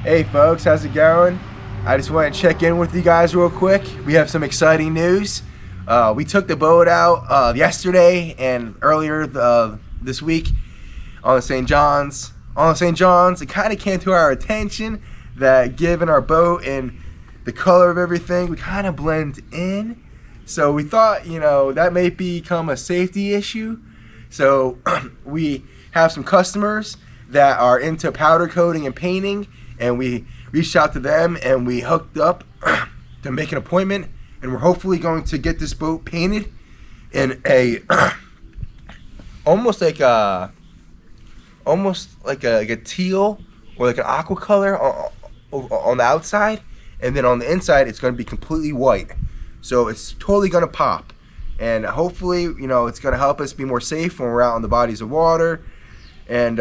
Hey folks, how's it going? I just want to check in with you guys real quick. We have some exciting news. We took the boat out yesterday and earlier this week on the St. John's. It kind of came to our attention that given our boat and the color of everything, we kind of blend in. So we thought, that may become a safety issue. So we have some customers that are into powder coating and painting, and we reached out to them and we hooked up to make an appointment, and we're hopefully going to get this boat painted in a almost like a teal or like an aqua color on the outside, and then on the inside it's going to be completely white. So it's totally going to pop, and hopefully it's going to help us be more safe when we're out on the bodies of water. And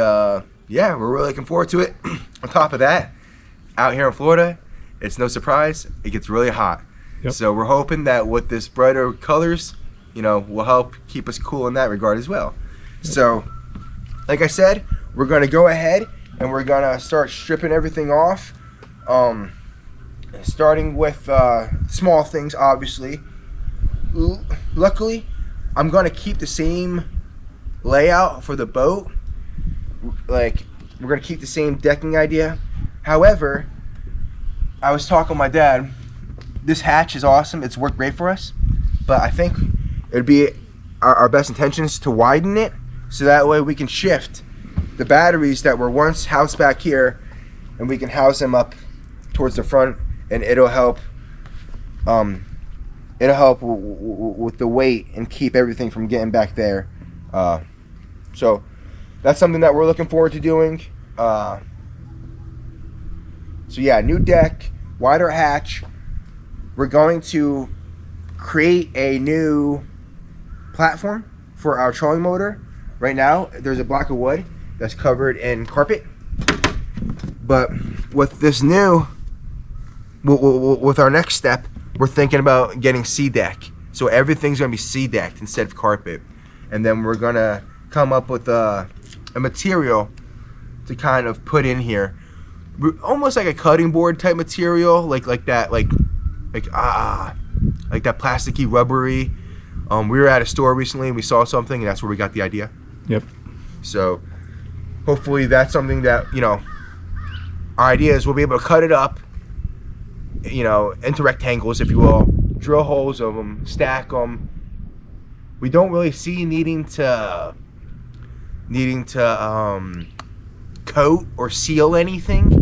yeah, we're really looking forward to it. On top of that, out here in Florida, it's no surprise, it gets really hot. Yep. So we're hoping that with this brighter colors, will help keep us cool in that regard as well. Yep. So like I said, we're going to go ahead and we're going to start stripping everything off. Starting with small things, obviously. Luckily, I'm going to keep the same layout for the boat. Like, we're going to keep the same decking idea. However, I was talking with my dad. This hatch is awesome. It's worked great for us. But I think it would be our best intentions to widen it, so that way we can shift the batteries that were once housed back here, and we can house them up towards the front, and it'll help with the weight and keep everything from getting back there. So that's something that we're looking forward to doing. So yeah, new deck, wider hatch. We're going to create a new platform for our trolling motor. Right now, there's a block of wood that's covered in carpet. But with this new, with our next step, we're thinking about getting C-deck. So everything's gonna be C-decked instead of carpet. And then we're gonna come up with a material to kind of put in here. Almost like a cutting board type material, like that plasticky, rubbery. We were at a store recently and we saw something, and that's where we got the idea. Yep. So hopefully that's something that, our idea is we'll be able to cut it up, into rectangles, if you will, drill holes of them, stack them. We don't really see needing to coat or seal anything.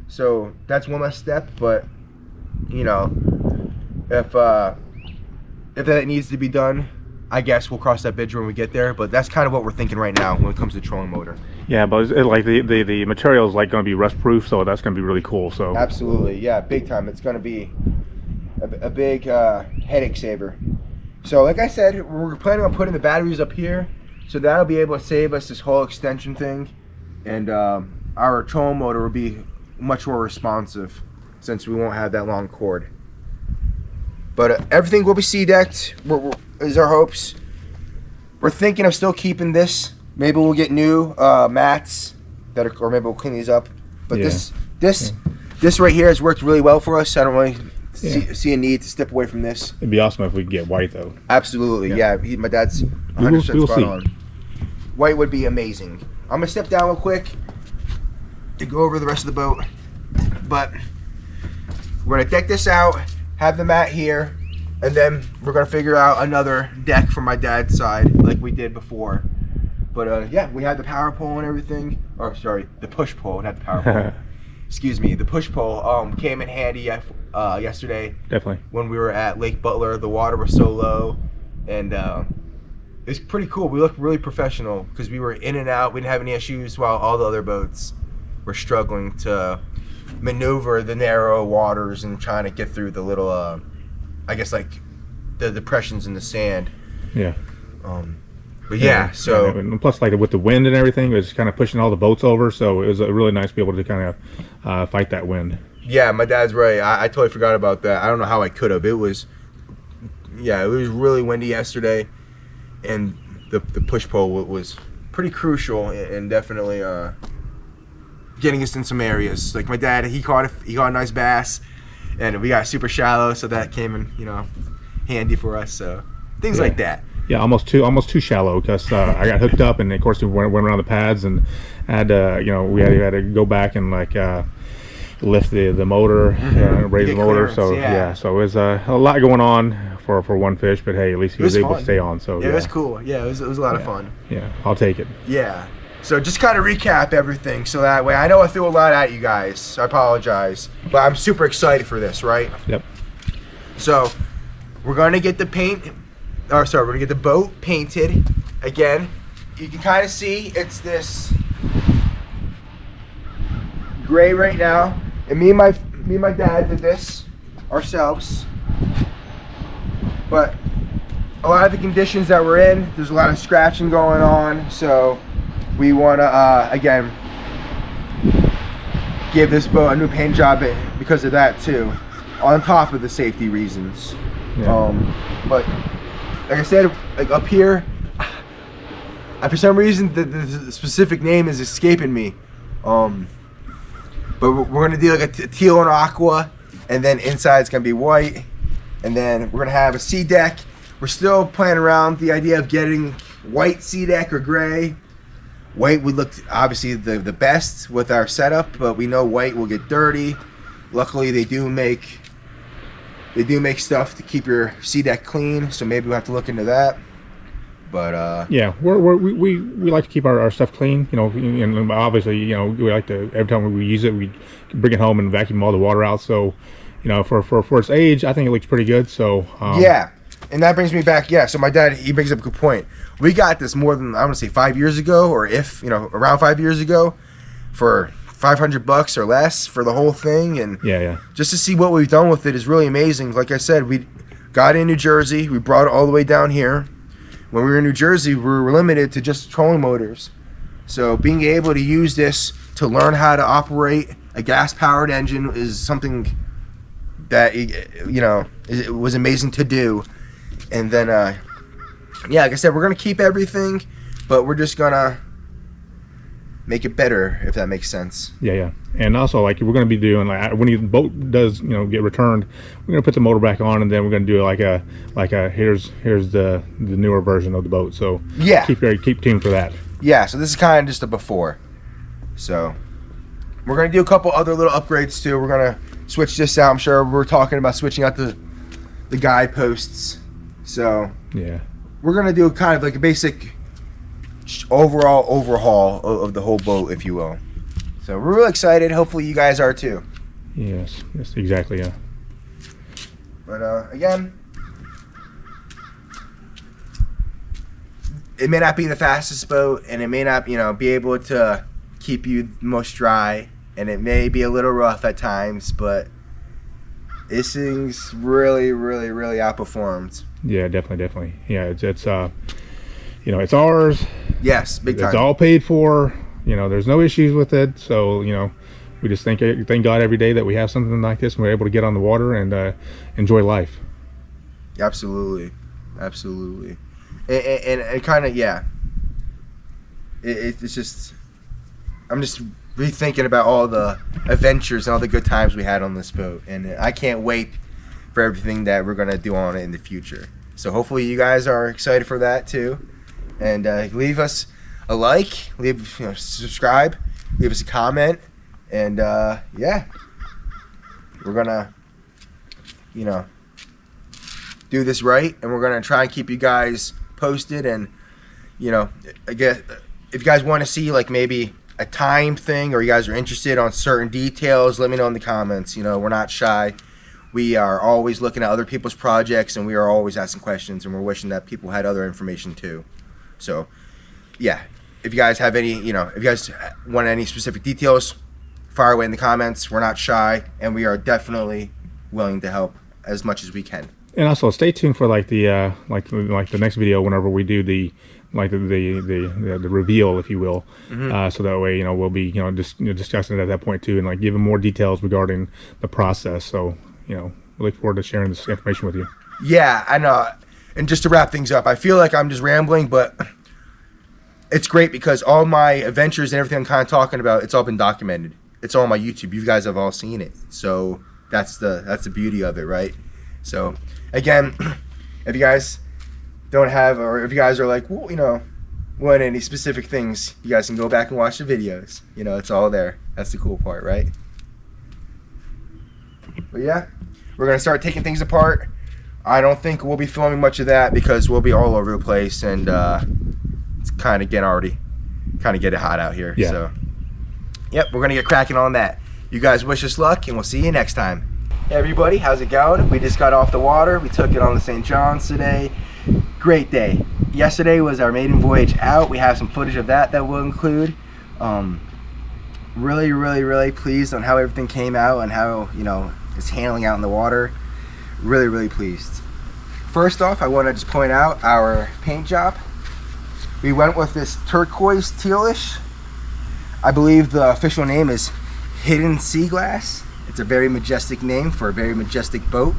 So that's one less step, but if that needs to be done, I guess we'll cross that bridge when we get there. But that's kind of what we're thinking right now when it comes to trolling motor. Yeah, but like the material is like going to be rust proof, so that's going to be really cool. So absolutely, yeah, big time. It's going to be a big headache saver. So like I said, we're planning on putting the batteries up here, so that'll be able to save us this whole extension thing, and our trolling motor will be much more responsive since we won't have that long cord. But everything will be C-decked, is our hopes. We're thinking of still keeping this. Maybe we'll get new mats or maybe we'll clean these up. But yeah. this right here has worked really well for us. I don't really see a need to step away from this. It'd be awesome if we could get white though. Absolutely, yeah. My dad's 100% spot on. White would be amazing. I'm gonna step down real quick to go over the rest of the boat. But we're gonna deck this out, have the mat here, and then we're gonna figure out another deck for my dad's side like we did before. But yeah, we had the power pole and everything. Or sorry, the push pole, not the power pole. Excuse me, the push pole came in handy yesterday. Definitely. When we were at Lake Butler, the water was so low, and it's pretty cool. We looked really professional because we were in and out. We didn't have any issues while all the other boats were struggling to maneuver the narrow waters and trying to get through the little, I guess like the depressions in the sand. Yeah. But yeah, so and plus like with the wind and everything, it was kind of pushing all the boats over, so it was really nice to be able to kind of fight that wind. Yeah, my dad's right. I totally forgot about that. I don't know how I could have. It was really windy yesterday, and the push pole was pretty crucial and definitely getting us in some areas. Like my dad, he caught a nice bass, and we got super shallow, so that came in, handy for us. So things like that. Yeah, almost too shallow, because I got hooked up, and of course we went around the pads, and had we had to go back and lift the motor, raise the motor. Clearance, So so it was a lot going on for one fish, but hey, at least he was able to stay on. So it was cool. Yeah, it was a lot of fun. Yeah, I'll take it. Yeah. So just kind of recap everything, so that way I know I threw a lot at you guys. So I apologize, but I'm super excited for this, right? Yep. So we're gonna get the we're gonna get the boat painted again. You can kind of see it's this gray right now, and me and my dad did this ourselves. But a lot of the conditions that we're in, there's a lot of scratching going on, so we want to again give this boat a new paint job because of that too, on top of the safety reasons. But like I said, like up here, for some reason the specific name is escaping me. But we're gonna do like a teal and aqua, and then inside it's gonna be white, and then we're gonna have a sea deck. We're still playing around the idea of getting white sea deck or gray. White would look obviously the best with our setup, but we know white will get dirty. Luckily they do make stuff to keep your sea deck clean, so maybe we'll have to look into that. But yeah, we like to keep our stuff clean, and obviously, we like to, every time we use it, we bring it home and vacuum all the water out. So, for its age, I think it looks pretty good. So yeah, and that brings me back. Yeah, so my dad, he brings up a good point. We got this more than, I want to say 5 years ago, or around 5 years ago, for $500 or less for the whole thing, and just to see what we've done with it is really amazing. Like I said, we got in New Jersey, we brought it all the way down here. When we were in New Jersey, we were limited to just trolling motors. So being able to use this to learn how to operate a gas-powered engine is something that, it was amazing to do. And then, like I said, we're going to keep everything, but we're just going to make it better, if that makes sense. Yeah. And also, we're going to be doing, when the boat does, get returned, we're going to put the motor back on, and then we're going to do here's the newer version of the boat. So yeah, keep tuned for that. Yeah. So this is kind of just a before. So we're going to do a couple other little upgrades too. We're going to switch this out. I'm sure we're talking about switching out the guideposts. So yeah, we're going to do kind of like a basic overall overhaul of the whole boat, if you will. So we're really excited. Hopefully you guys are too. Yes, exactly, yeah. But again, it may not be the fastest boat, and it may not, be able to keep you most dry, and it may be a little rough at times, but this thing's really, really, really outperformed. Yeah, definitely. Yeah, it's it's ours. Yes, big time. It's all paid for. There's no issues with it. So, we just thank God every day that we have something like this and we're able to get on the water and enjoy life. Absolutely. And kind of, yeah. It's just, I'm just rethinking about all the adventures and all the good times we had on this boat. And I can't wait for everything that we're going to do on it in the future. So hopefully you guys are excited for that too. And leave us a like, subscribe, leave us a comment, and we're gonna do this right, and we're gonna try and keep you guys posted. And I guess if you guys want to see maybe a time thing, or you guys are interested on certain details, let me know in the comments. We're not shy. We are always looking at other people's projects, and we are always asking questions, and we're wishing that people had other information too. So yeah, if you guys have any, if you guys want any specific details, fire away in the comments. We're not shy, and we are definitely willing to help as much as we can. And also stay tuned for the next video whenever we do the reveal, if you will. So that way, we'll be discussing it at that point too, and giving more details regarding the process. So we look forward to sharing this information with you. Yeah, I know. And just to wrap things up, I feel like I'm just rambling, but it's great because all my adventures and everything I'm kind of talking about, it's all been documented. it's all on my YouTube. You guys have all seen it. So that's the beauty of it, right? So again, if you guys don't have, or if you guys are like, well, you know, want any specific things, you guys can go back and watch the videos. You know, it's all there. That's the cool part, right? But yeah, we're gonna start taking things apart. I don't think we'll be filming much of that because we'll be all over the place, and it's kind of getting hot out here. Yeah. So yep, we're gonna get cracking on that. You guys wish us luck, and we'll see you next time. Hey everybody, how's it going? We just got off the water. We took it on the St. John's today. Great day. Yesterday was our maiden voyage out. We have some footage of that we'll include. Really pleased on how everything came out and how, you know, it's handling out in the water. Really pleased. First off, I want to just point out our paint job. We went with this turquoise tealish. I believe the official name is Hidden Sea Glass. It's a very majestic name for a very majestic boat.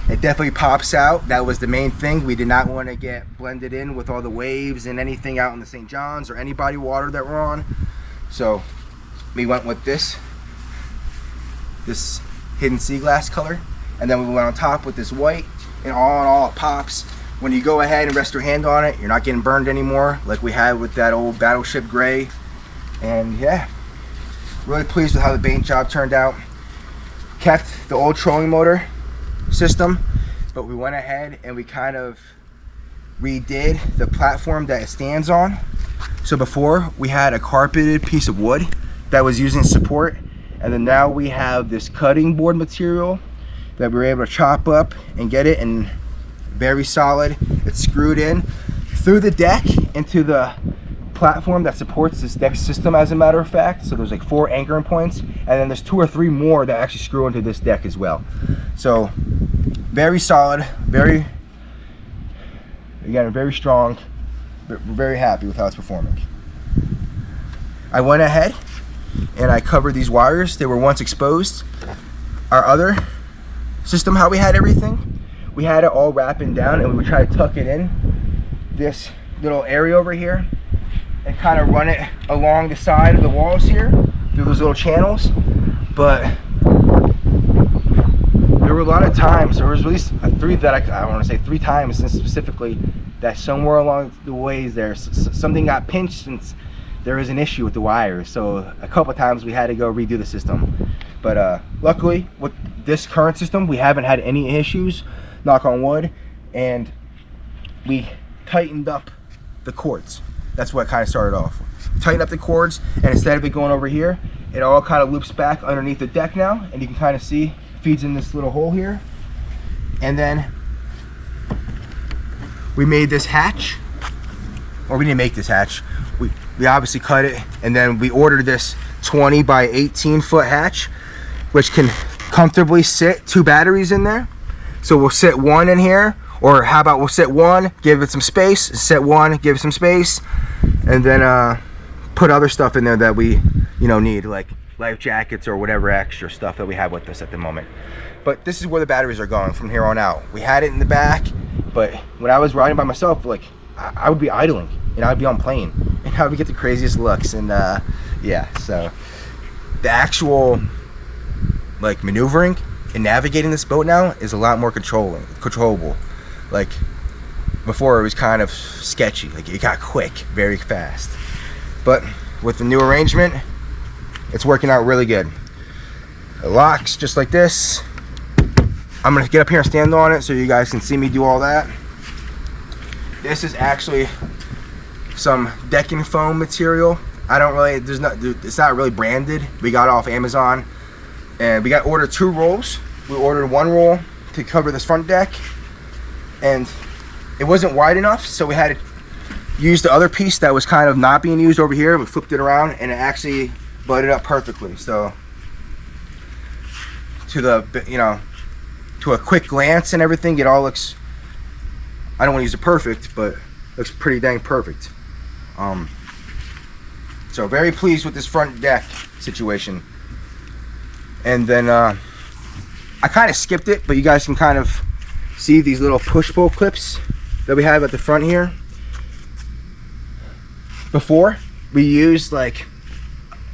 It definitely pops out. That was the main thing. We did not want to get blended in with all the waves and anything out in the St. John's or any body water that we're on. So we went with this Hidden Sea Glass color, and then we went on top with this white, and all in all it pops. When you go ahead and rest your hand on it, you're not getting burned anymore like we had with that old Battleship Gray. And yeah, really pleased with how the paint job turned out. Kept the old trolling motor system, but we went ahead and we kind of redid the platform that it stands on. So before we had a carpeted piece of wood that was using support, and then now we have this cutting board material that we were able to chop up and get it in very solid. It's screwed in through the deck into the platform that supports this deck system, as a matter of fact. So there's like 4 anchoring points, and then there's 2 or 3 more that actually screw into this deck as well. So very solid, very strong. We're very happy with how it's performing. I went ahead and I covered these wires. They were once exposed. Our other system, how we had everything, we had it all wrapping down, and we would try to tuck it in this little area over here and kind of run it along the side of the walls here through those little channels. But there were a lot of times, there was at least 3 that I want to say 3 times specifically, that somewhere along the ways there something got pinched and there was an issue with the wires. So a couple of times we had to go redo the system. But luckily with this current system we haven't had any issues, knock on wood, and we tightened up the cords. That's what kind of started off. Tighten up the cords, and instead of it going over here, it all kind of loops back underneath the deck now, and you can kind of see feeds in this little hole here. And then we made this hatch, or we didn't make this hatch. We obviously cut it, and then we ordered this 20 by 18 foot hatch, which can comfortably sit 2 batteries in there. So we'll sit 1 in here, or how about we'll sit 1, give it some space, sit 1, give it some space, and then put other stuff in there that we, you know, need, like life jackets or whatever extra stuff that we have with us at the moment. But this is where the batteries are going from here on out. We had it in the back, but when I was riding by myself, like I would be idling and I would be on plane, and I would get the craziest looks. And yeah, so the actual like maneuvering and navigating this boat now is a lot more controllable. Like before it was kind of sketchy, like it got quick very fast, but with the new arrangement it's working out really good. It locks just like this. I'm gonna get up here and stand on it so you guys can see me do all that. This is actually some decking foam material. It's not really branded. We got it off Amazon, and we ordered 2 rolls. We ordered 1 roll to cover this front deck, and it wasn't wide enough, so we had to use the other piece that was kind of not being used over here. We flipped it around, and it actually butted up perfectly. So to a quick glance and everything, it all looks, I don't want to use it perfect, but looks pretty dang perfect. So very pleased with this front deck situation. And then I kind of skipped it, but you guys can kind of see these little push-pull clips that we have at the front here. Before, we used like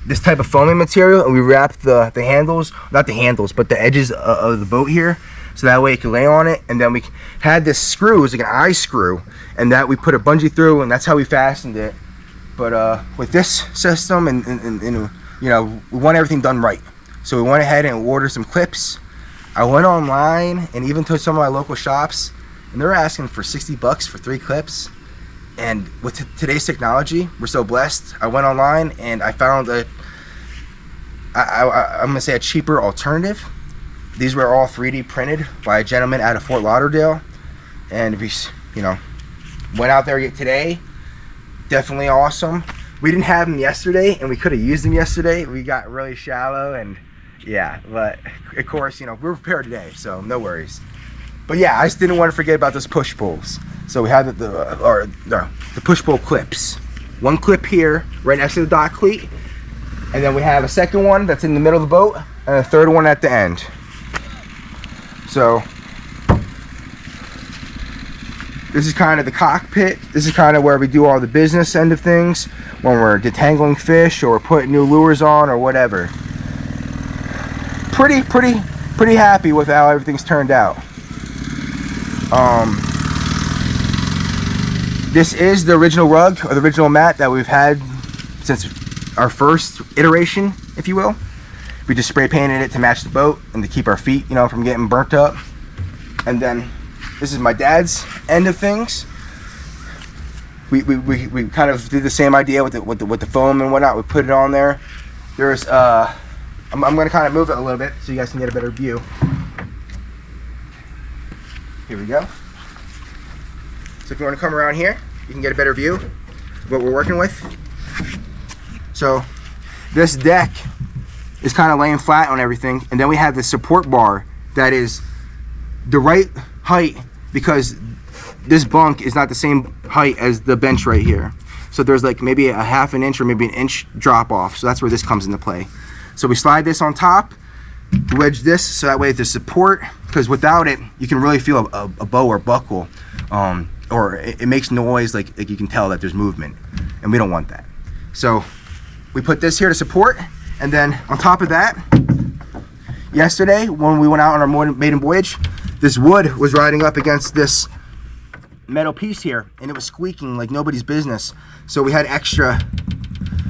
this type of foaming material, and we wrapped the handles, not the handles, but the edges of the boat here, so that way it can lay on it. And then we had this screw, it was like an eye screw, and that we put a bungee through, and that's how we fastened it. But with this system, and you know, we want everything done right, so we went ahead and ordered some clips. I went online and even to some of my local shops, and they're asking for 60 bucks for 3 clips. And with today's technology, we're so blessed. I went online and I found I'm gonna say a cheaper alternative. These were all 3D printed by a gentleman out of Fort Lauderdale, and if you know, went out there today, definitely awesome. We didn't have them yesterday, and we could have used them yesterday. We got really shallow, and yeah, but of course, you know, we're prepared today, so no worries. But yeah, I just didn't want to forget about those push pulls. So we had the push pull clips. One clip here, right next to the dock cleat, and then we have a second one that's in the middle of the boat, and a third one at the end. So this is kind of the cockpit. This is kind of where we do all the business end of things, when we're detangling fish or putting new lures on or whatever. Pretty happy with how everything's turned out. This is the original rug, or the original mat that we've had since our first iteration, if you will. We just spray painted it to match the boat and to keep our feet, you know, from getting burnt up. And then this is my dad's end of things. We kind of did the same idea with the foam and whatnot. We put it on there. There's I'm going to kind of move it a little bit so you guys can get a better view. Here we go. So if you want to come around here, you can get a better view of what we're working with. So this deck is kind of laying flat on everything, and then we have the support bar that is the right height, because this bunk is not the same height as the bench right here. So there's like maybe a half an inch or maybe an inch drop off. So that's where this comes into play. So we slide this on top, wedge this so that way there's support, because without it you can really feel a bow or buckle, or it makes noise, like you can tell that there's movement, and we don't want that. So we put this here to support, and then on top of that, yesterday when we went out on our maiden voyage, this wood was riding up against this metal piece here, and it was squeaking like nobody's business. So we had extra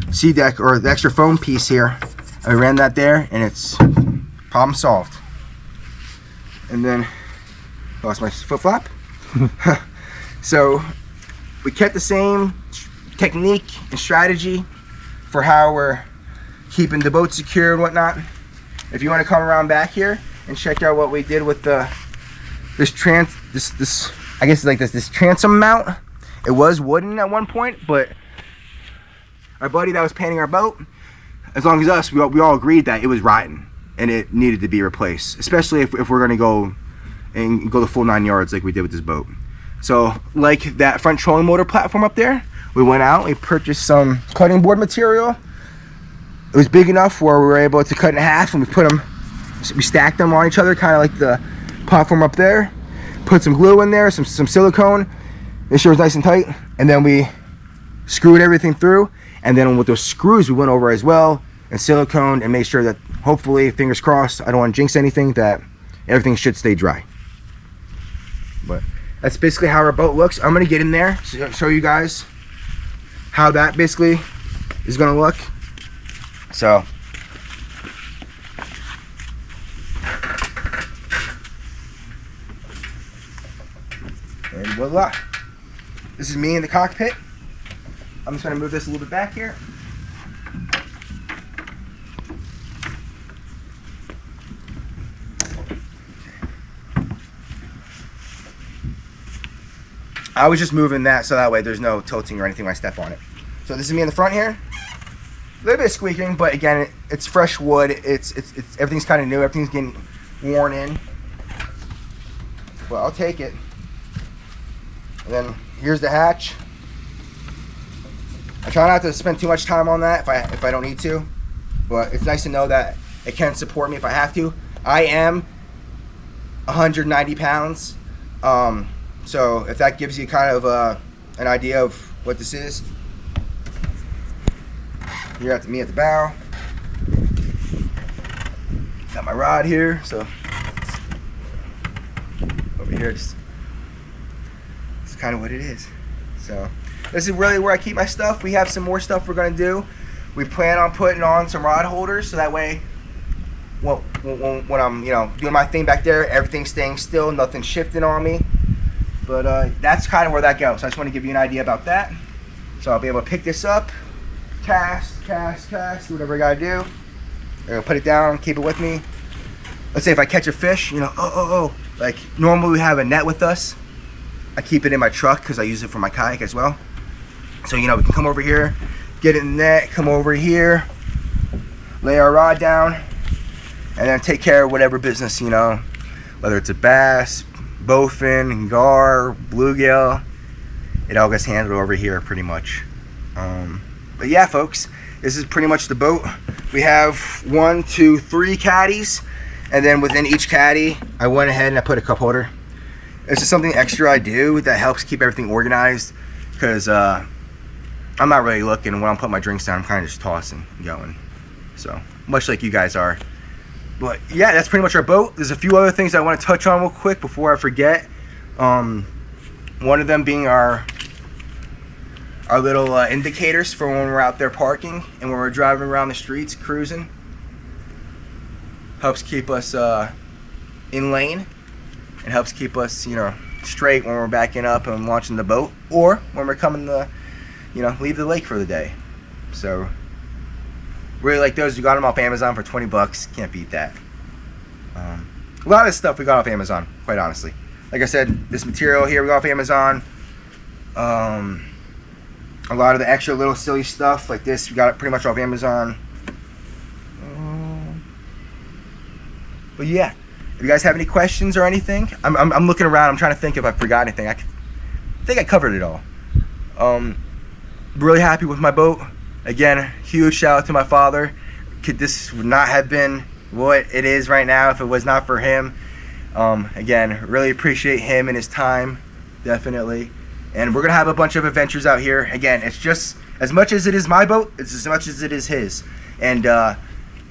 SeaDek, or the extra foam piece here. I ran that there, and it's problem solved. And then lost my flip flop. So we kept the same technique and strategy for how we're keeping the boat secure and whatnot. If you want to come around back here and check out what we did with this I guess like this transom mount. It was wooden at one point, but our buddy that was painting our boat, as long as us, we all agreed that it was rotten and it needed to be replaced, especially if we're going to go the full 9 yards like we did with this boat. So like that front trolling motor platform up there, we went out, we purchased some cutting board material. It was big enough where we were able to cut in half, and we stacked them on each other, kind of like the platform up there. Put some glue in there, some silicone, make sure it was nice and tight, and then we screwed everything through. And then with those screws we went over as well and siliconed, and made sure that, hopefully, fingers crossed, I don't want to jinx anything, that everything should stay dry. But that's basically how our boat looks. I'm going to get in there to show you guys how that basically is going to look. So and voila, this is me in the cockpit. I'm just going to move this a little bit back here. I was just moving that so that way there's no tilting or anything when I step on it. So this is me in the front here. A little bit of squeaking, but again, it's fresh wood. It's everything's kind of new. Everything's getting worn in. Well, I'll take it. And then here's the hatch. I try not to spend too much time on that if I don't need to, but it's nice to know that it can support me if I have to. I am 190 pounds, so if that gives you kind of an idea of what this is. You're at me at the bow. got my rod here, so over here it's kind of what it is. So this is really where I keep my stuff. We have some more stuff we're gonna do. We plan on putting on some rod holders, so that way when I'm, you know, doing my thing back there, everything's staying still, nothing's shifting on me. But that's kind of where that goes. So I just want to give you an idea about that. So I'll be able to pick this up, cast, do whatever I gotta do. I'm gonna put it down, keep it with me. Let's say if I catch a fish, you know, like normally we have a net with us. I keep it in my truck because I use it for my kayak as well. So, you know, we can come over here, get in the net, come over here, lay our rod down, and then take care of whatever business, you know, whether it's a bass, bowfin, gar, bluegill, it all gets handled over here pretty much. But yeah, folks, this is pretty much the boat. We have 1, 2, 3 caddies, and then within each caddy, I went ahead and I put a cup holder. It's just something extra I do that helps keep everything organized, because I'm not really looking. When I'm putting my drinks down, I'm kind of just tossing and going. So, much like you guys are. But yeah, that's pretty much our boat. There's a few other things I want to touch on real quick before I forget. One of them being our little indicators for when we're out there parking and when we're driving around the streets, cruising. Helps keep us in lane. It helps keep us, you know, straight when we're backing up and launching the boat, or when we're coming to, you know, leave the lake for the day. So really like those. We got them off Amazon for 20 bucks. Can't beat that. A lot of stuff we got off Amazon, quite honestly. Like I said, this material here we got off Amazon. A lot of the extra little silly stuff like this, we got it pretty much off Amazon. But yeah, if you guys have any questions or anything, I'm looking around. I'm trying to think if I forgot anything. I think I covered it all. Really happy with my boat. Again, huge shout out to my father. This would not have been what it is right now if it was not for him. Again, really appreciate him and his time, definitely. And we're gonna have a bunch of adventures out here. Again, it's just as much as it is my boat, it's as much as it is his. And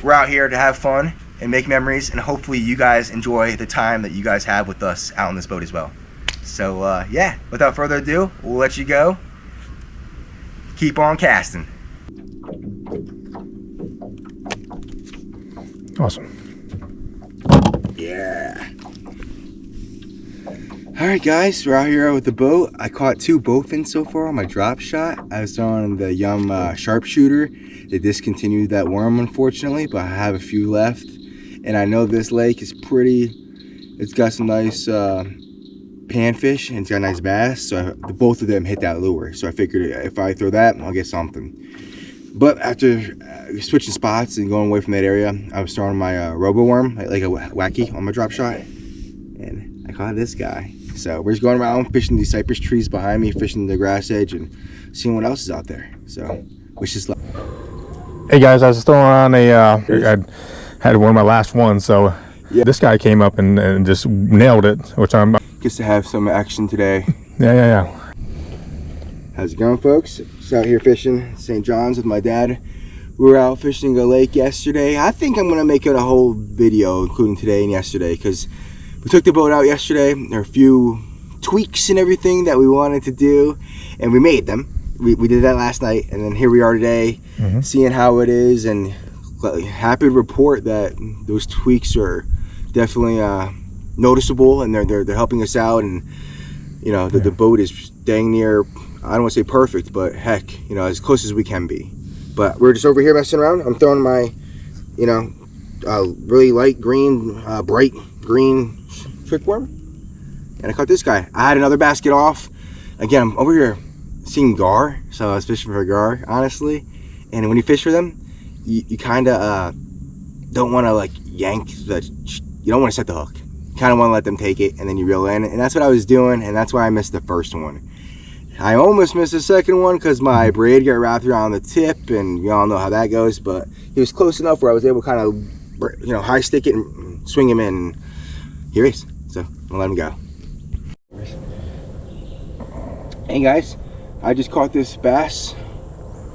we're out here to have fun and make memories, and hopefully you guys enjoy the time that you guys have with us out on this boat as well. So yeah, without further ado, we'll let you go. Keep on casting. Awesome. Yeah. Alright guys, we're out here with the boat. I caught 2 bowfins so far on my drop shot. I was throwing the Yum Sharpshooter. They discontinued that worm unfortunately, but I have a few left. And I know this lake is it's got some nice panfish and it's got nice bass. So both of them hit that lure. So I figured if I throw that, I'll get something. But after switching spots and going away from that area, I was throwing my robo worm, like a wacky on my drop shot. And I caught this guy. So we're just going around fishing these cypress trees behind me, fishing the grass edge and seeing what else is out there. So wish us luck. Hey guys, I was throwing on I had one of my last ones, so yeah. This guy came up and just nailed it, which I'm Gets to have some action today. Yeah. How's it going, folks? Just out here fishing St. John's with my dad. We were out fishing a lake yesterday. I think I'm gonna make it a whole video, including today and yesterday, because we took the boat out yesterday. There are a few tweaks and everything that we wanted to do, and we made them. We did that last night, and then here we are today, seeing how it is, and happy to report that those tweaks are definitely noticeable, and they're helping us out, and you know the boat is dang near, I don't want to say perfect, but heck, you know, as close as we can be. But we're just over here messing around. I'm throwing my, you know, really light green, bright green trick worm, and I caught this guy. I had another basket off. Again, I'm over here seeing gar, so I was fishing for gar, honestly. And when you fish for them, you kind of don't want to like yank you don't want to set the hook. You kind of want to let them take it, and then you reel in. And that's what I was doing, and that's why I missed the first one. I almost missed the second one because my braid got wrapped around the tip, and you all know how that goes. But he was close enough where I was able to kind of, you know, high stick it and swing him in. And here he is. So I'll let him go. Hey guys, I just caught this bass.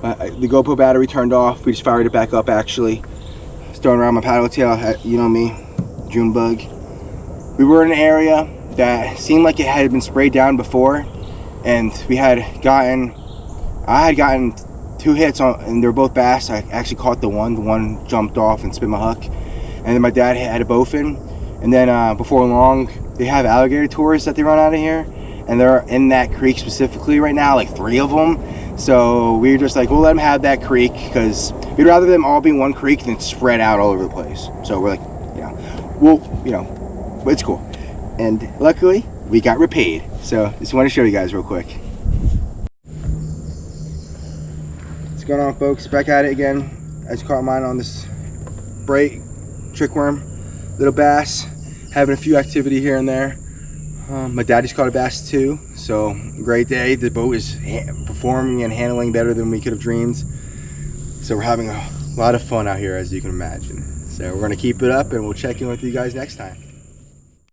The GoPro battery turned off. We just fired it back up actually. Just throwing around my paddle tail, you know me, June bug. We were in an area that seemed like it had been sprayed down before, and I had gotten 2 hits on, and they were both bass. I actually caught the one jumped off and spit my hook, and then my dad had a bowfin, and then before long they have alligator tours that they run out of here, and they're in that creek specifically right now, like 3 of them. So we were just like, we'll let them have that creek, because we'd rather them all be in one creek than spread out all over the place. So we're like, but it's cool. And luckily, we got repaid. So just want to show you guys real quick. What's going on, folks? Back at it again. I just caught mine on this bright trickworm, little bass. Having a few activity here and there. My dad just caught a bass too, so great day. The boat is performing and handling better than we could have dreamed. So we're having a lot of fun out here, as you can imagine. So we're gonna keep it up, and we'll check in with you guys next time.